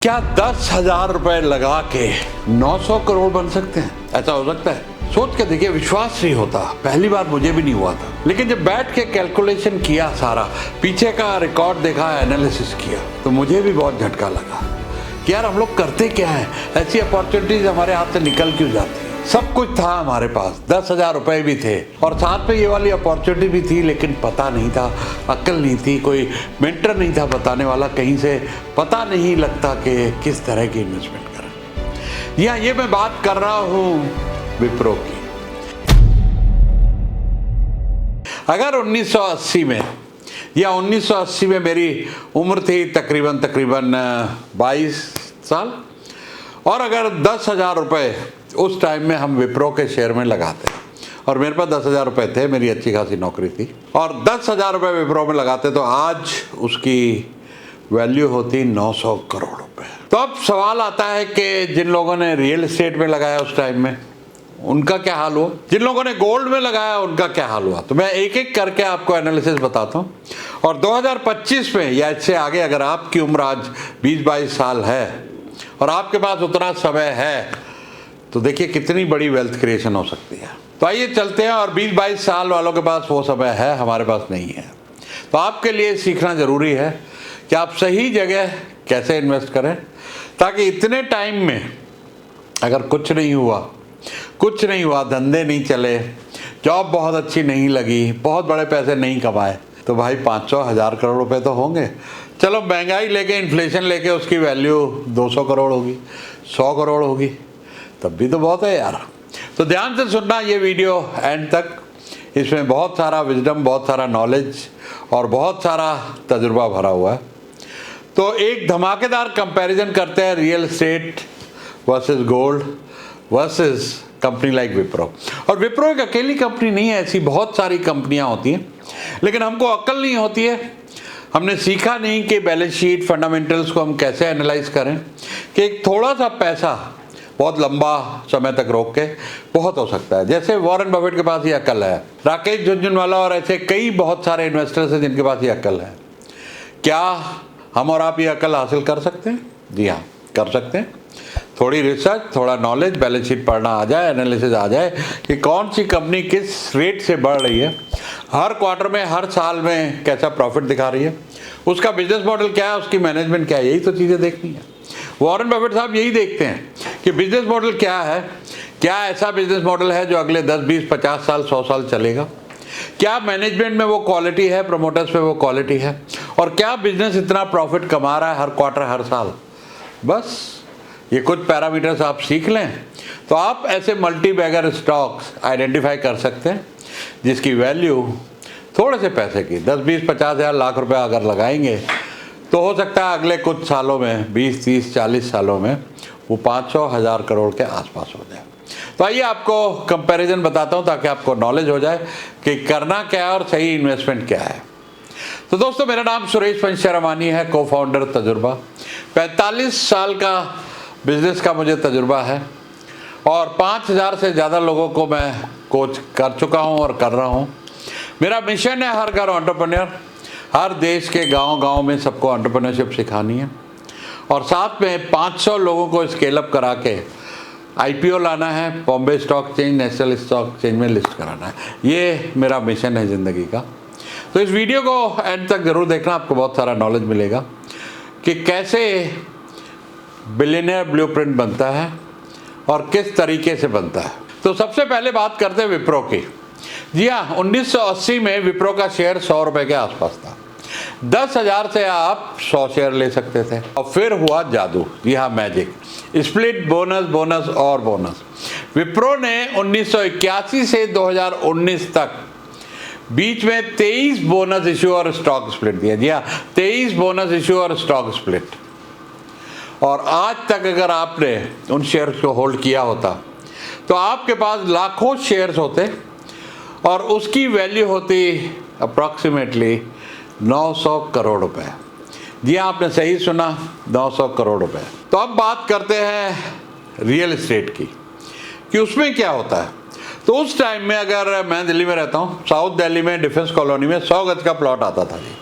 क्या 10,000 रुपए लगा के 900 करोड़ बन सकते हैं? ऐसा हो सकता है? सोच के देखिए, विश्वास नहीं होता। पहली बार मुझे भी नहीं हुआ था, लेकिन जब बैठ के कैलकुलेशन किया, सारा पीछे का रिकॉर्ड देखा, एनालिसिस किया, तो मुझे भी बहुत झटका लगा कि यार हम लोग करते क्या है, ऐसी अपॉर्चुनिटीज हमारे हाथ से निकल क्यों जाती है। सब कुछ था हमारे पास, 10,000 रुपए भी थे और साथ में ये वाली अपॉर्चुनिटी भी थी, लेकिन पता नहीं था, अक्ल नहीं थी, कोई मेंटर नहीं था बताने वाला, कहीं से पता नहीं लगता कि किस तरह की इन्वेस्टमेंट करें। ये मैं बात कर रहा हूँ विप्रो की। अगर 1980 में या 1980 में मेरी उम्र थी तकरीबन 22 साल, और अगर 10,000 रुपये उस टाइम में हम विप्रो के शेयर में लगाते, और मेरे पास 10,000 रुपये थे, मेरी अच्छी खासी नौकरी थी, और 10,000 रुपये विप्रो में लगाते, तो आज उसकी वैल्यू होती 900 करोड़ रुपए। तो अब सवाल आता है कि जिन लोगों ने रियल एस्टेट में लगाया उस टाइम में, उनका क्या हाल हुआ, जिन लोगों ने गोल्ड में लगाया उनका क्या हाल हुआ। तो मैं एक एक करके आपको एनालिसिस बताता हूँ। और 2025 में या इससे आगे अगर आपकी उम्र आज 20-22 साल है और आपके पास उतना समय है, तो देखिए कितनी बड़ी वेल्थ क्रिएशन हो सकती है। तो आइए चलते हैं। और 20-22 साल वालों के पास वो समय है, हमारे पास नहीं है। तो आपके लिए सीखना ज़रूरी है कि आप सही जगह कैसे इन्वेस्ट करें, ताकि इतने टाइम में अगर कुछ नहीं हुआ, धंधे नहीं चले, जॉब बहुत अच्छी नहीं लगी, बहुत बड़े पैसे नहीं कमाए, तो भाई 500-1000 करोड़ रुपए तो होंगे। चलो महंगाई लेके, इन्फ्लेशन लेके उसकी वैल्यू 200 करोड़ होगी, 100 करोड़ होगी, तब भी तो बहुत है यार। तो ध्यान से सुनना ये वीडियो एंड तक। इसमें बहुत सारा विजडम, बहुत सारा नॉलेज और बहुत सारा तजुर्बा भरा हुआ है। तो एक धमाकेदार कंपैरिजन करते हैं real estate versus gold versus company like Wipro. और विप्रो एक अकेली कंपनी नहीं है, ऐसी बहुत सारी कंपनियां होती हैं, लेकिन हमको अक्ल नहीं होती है। हमने सीखा नहीं कि बैलेंस शीट, फंडामेंटल्स को हम कैसे एनालाइज करें, कि एक थोड़ा सा पैसा बहुत लंबा समय तक रोक के बहुत हो सकता है। जैसे वॉरेन बफेट के पास ये अक्ल है, राकेश झुनझुनवाला और ऐसे कई बहुत सारे इन्वेस्टर्स हैं जिनके पास ये अक्ल है। क्या हम और आप ये अक्ल हासिल कर सकते हैं? जी हाँ, कर सकते हैं। थोड़ी रिसर्च, थोड़ा नॉलेज, बैलेंस शीट पढ़ना आ जाए, एनालिसिस आ जाए कि कौन सी कंपनी किस रेट से बढ़ रही है, हर क्वार्टर में, हर साल में कैसा प्रॉफिट दिखा रही है, उसका बिजनेस मॉडल क्या है, उसकी मैनेजमेंट क्या है, यही तो चीज़ें देखनी है। वॉरेन बफेट साहब यही देखते हैं कि बिजनेस मॉडल क्या है, क्या ऐसा बिजनेस मॉडल है जो अगले 10, 20, 50 साल, 100 साल चलेगा, क्या मैनेजमेंट में वो क्वालिटी है, प्रमोटर्स में वो क्वालिटी है, और क्या बिजनेस इतना प्रॉफिट कमा रहा है हर क्वार्टर, हर साल। बस ये कुछ पैरामीटर्स आप सीख लें तो आप ऐसे मल्टी बैगर स्टॉक्स आइडेंटिफाई कर सकते हैं जिसकी वैल्यू थोड़े से पैसे की 10, 20, 50 हज़ार, लाख रुपए अगर लगाएंगे तो हो सकता है अगले कुछ सालों में, 20, 30, 40 सालों में वो 500-1000 करोड़ के आसपास हो जाए। तो आइए आपको कंपैरिजन बताता हूँ ताकि आपको नॉलेज हो जाए कि करना क्या है और सही इन्वेस्टमेंट क्या है। तो दोस्तों, मेरा नाम सुरेश पंचशरमानी है, को फाउंडर तजुर्बा। 45 साल का बिजनेस का मुझे तजुर्बा है और 5000 से ज़्यादा लोगों को मैं कोच कर चुका हूँ और कर रहा हूँ। मेरा मिशन है हर घर एंटरप्रेन्योर, हर देश के गांव-गांव में सबको एंटरप्रेन्योरशिप सिखानी है, और साथ में 500 लोगों को स्केल अप करा के IPO लाना है, Bombay stock change, national stock change में लिस्ट कराना है। ये मेरा मिशन है ज़िंदगी का। तो इस वीडियो को एंड तक ज़रूर देखना, आपको बहुत सारा नॉलेज मिलेगा कि कैसे बिलियनियर ब्लूप्रिंट बनता है और किस तरीके से बनता है। तो सबसे पहले बात करते हैं विप्रो की। जी हाँ, 1980 में विप्रो का शेयर 100 रुपए के आसपास था। 10,000 से आप 100 शेयर ले सकते थे, और फिर हुआ जादू। जी हाँ, मैजिक, स्प्लिट, बोनस, बोनस और बोनस। विप्रो ने 1981 से 2019 तक बीच में 23 बोनस इश्यू और स्टॉक स्प्लिट दिया। जी हाँ, 23 बोनस इश्यू और स्टॉक स्प्लिट। और आज तक अगर आपने उन शेयर्स को होल्ड किया होता तो आपके पास लाखों शेयर्स होते और उसकी वैल्यू होती अप्रॉक्सीमेटली 900 करोड़ रुपए। जी हाँ, आपने सही सुना, 900 करोड़ रुपए। तो अब बात करते हैं रियल एस्टेट की कि उसमें क्या होता है। तो उस टाइम में, अगर मैं दिल्ली में रहता हूँ, साउथ दिल्ली में डिफेंस कॉलोनी में 100 गज का प्लॉट आता था जी।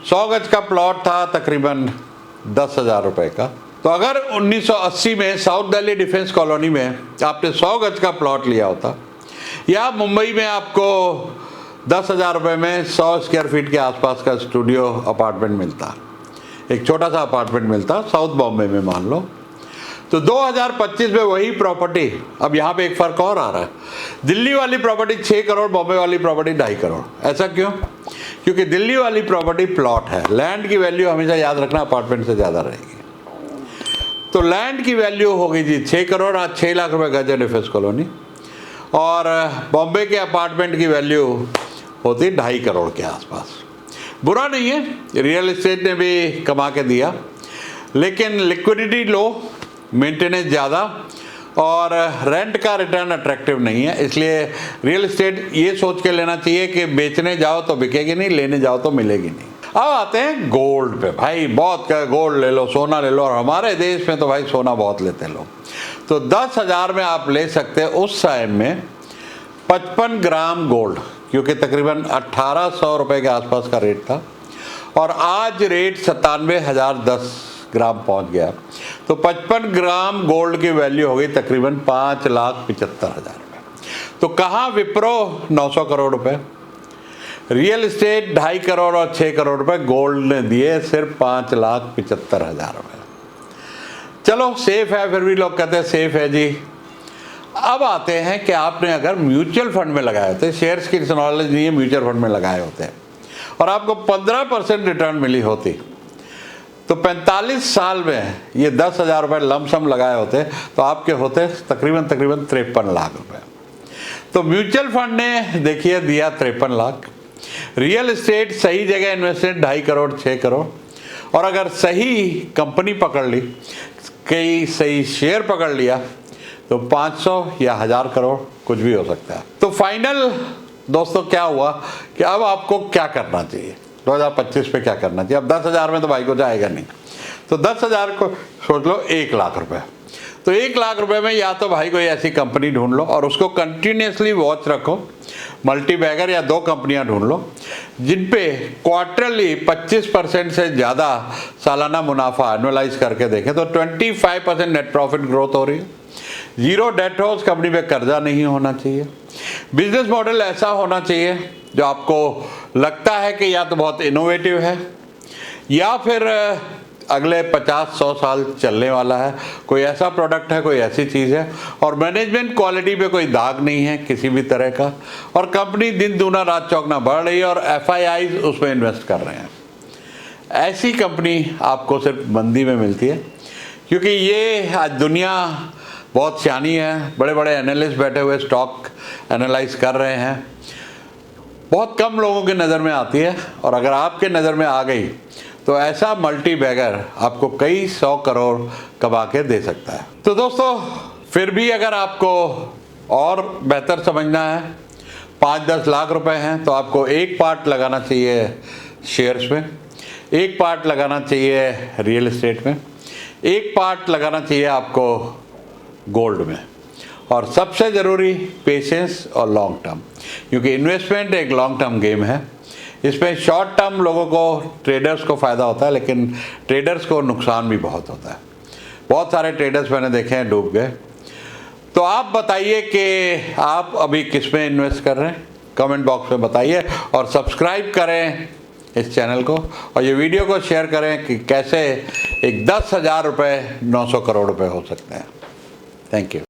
100 गज का प्लॉट था तकरीबन 10,000 रुपये का, तो अगर 1980 में साउथ दिल्ली डिफेंस कॉलोनी में आपने 100 गज का प्लॉट लिया होता, या मुंबई में आपको 10,000 रुपये में 100 स्क्वायर फीट के आसपास का स्टूडियो अपार्टमेंट मिलता, एक छोटा सा अपार्टमेंट मिलता साउथ बॉम्बे में मान लो, तो 2025 में वही प्रॉपर्टी, अब यहाँ पे एक फ़र्क और आ रहा है, दिल्ली वाली प्रॉपर्टी 6 करोड़, बॉम्बे वाली प्रॉपर्टी 2.5 करोड़। ऐसा क्यों? क्योंकि दिल्ली वाली प्रॉपर्टी प्लॉट है, लैंड की वैल्यू हमेशा याद रखना अपार्टमेंट से ज़्यादा रहेगी। तो लैंड की वैल्यू हो गई जी 6 करोड़, आज 6 लाख रुपए गज है डिफेंस कॉलोनी, और बॉम्बे के अपार्टमेंट की वैल्यू होती 2.5 करोड़ के आसपास। बुरा नहीं है, रियल एस्टेट ने भी कमा के दिया, लेकिन लिक्विडिटी लो, मेंटेनेंस ज़्यादा, और रेंट का रिटर्न अट्रैक्टिव नहीं है। इसलिए रियल एस्टेट ये सोच के लेना चाहिए कि बेचने जाओ तो बिकेगी नहीं, लेने जाओ तो मिलेगी नहीं। अब आते हैं गोल्ड पे। भाई बहुत गोल्ड ले लो, सोना ले लो, और हमारे देश में तो भाई सोना बहुत लेते हैं लोग। तो 10,000 में आप ले सकते हैं उस टाइम में 55 ग्राम गोल्ड, क्योंकि तकरीबन 1,800 रुपये के आसपास का रेट था, और आज रेट 97,010 ग्राम पहुंच गया। तो 55 ग्राम गोल्ड की वैल्यू हो गई तकरीबन 5,75,000 रुपये। तो कहाँ विप्रो 900 करोड़ रुपए, रियल एस्टेट 2.5 करोड़ और 6 करोड़ रुपए, गोल्ड ने दिए सिर्फ 5,75,000 रुपये। चलो सेफ है, फिर भी लोग कहते हैं सेफ है जी। अब आते हैं कि आपने अगर म्यूचुअल फंड में लगाए होते, शेयर्स की नॉलेज नहीं है, म्यूचुअल फंड में लगाए होते हैं, और आपको 15% रिटर्न मिली होती, तो 45 साल में ये 10,000 रुपये लमसम लगाए होते, तो आपके होते तकरीबन 53 लाख रुपए। तो म्यूचुअल फंड ने देखिए दिया 53 लाख, रियल एस्टेट सही जगह इन्वेस्टेड 2.5 करोड़ 6 करोड़, और अगर सही कंपनी पकड़ ली, कई सही शेयर पकड़ लिया, तो 500 या 1000 करोड़ कुछ भी हो सकता है। तो फाइनल दोस्तों क्या हुआ कि अब आपको क्या करना चाहिए 2025 पे, क्या करना चाहिए। अब 10,000 में तो भाई को जाएगा नहीं, तो 10,000 को सोच लो 1 लाख रुपए। तो 1 लाख रुपए में या तो भाई कोई ऐसी कंपनी ढूंढ लो और उसको कंटिन्यूसली वॉच रखो, मल्टी बैगर या 2 कंपनियां ढूंढ लो जिन पे क्वार्टरली 25% से ज़्यादा सालाना मुनाफा एनुअलाइज करके देखें, तो 25% नेट प्रॉफिट ग्रोथ हो रही है, 0 डेट हो, उस कंपनी पे कर्जा नहीं होना चाहिए, बिजनेस मॉडल ऐसा होना चाहिए जो आपको लगता है कि या तो बहुत इनोवेटिव है या फिर अगले 50-100 साल चलने वाला है, कोई ऐसा प्रोडक्ट है, कोई ऐसी चीज़ है, और मैनेजमेंट क्वालिटी पे कोई दाग नहीं है किसी भी तरह का, और कंपनी दिन दूना रात चौगना बढ़ रही है और FIIs उसमें इन्वेस्ट कर रहे हैं। ऐसी कंपनी आपको सिर्फ मंदी में मिलती है, क्योंकि ये आज दुनिया बहुत सियानी है, बड़े बड़े एनालिस्ट बैठे हुए स्टॉक एनालाइज कर रहे हैं, बहुत कम लोगों की नज़र में आती है, और अगर आपके नज़र में आ गई तो ऐसा मल्टी बैगर आपको कई 100 करोड़ कमा के दे सकता है। तो दोस्तों फिर भी अगर आपको और बेहतर समझना है, 5-10 लाख रुपए हैं, तो आपको एक पार्ट लगाना चाहिए शेयर्स में, एक पार्ट लगाना चाहिए रियल एस्टेट में, एक पार्ट लगाना चाहिए आपको गोल्ड में, और सबसे ज़रूरी पेशेंस और लॉन्ग टर्म, क्योंकि इन्वेस्टमेंट एक लॉन्ग टर्म गेम है। इसमें शॉर्ट टर्म लोगों को, ट्रेडर्स को फ़ायदा होता है, लेकिन ट्रेडर्स को नुकसान भी बहुत होता है। बहुत सारे ट्रेडर्स मैंने देखे हैं डूब गए। तो आप बताइए कि आप अभी किस में इन्वेस्ट कर रहे हैं, कमेंट बॉक्स में बताइए, और सब्सक्राइब करें इस चैनल को, और ये वीडियो को शेयर करें कि कैसे एक 10,000 रुपये 900 करोड़ रुपए हो सकते हैं। Thank you.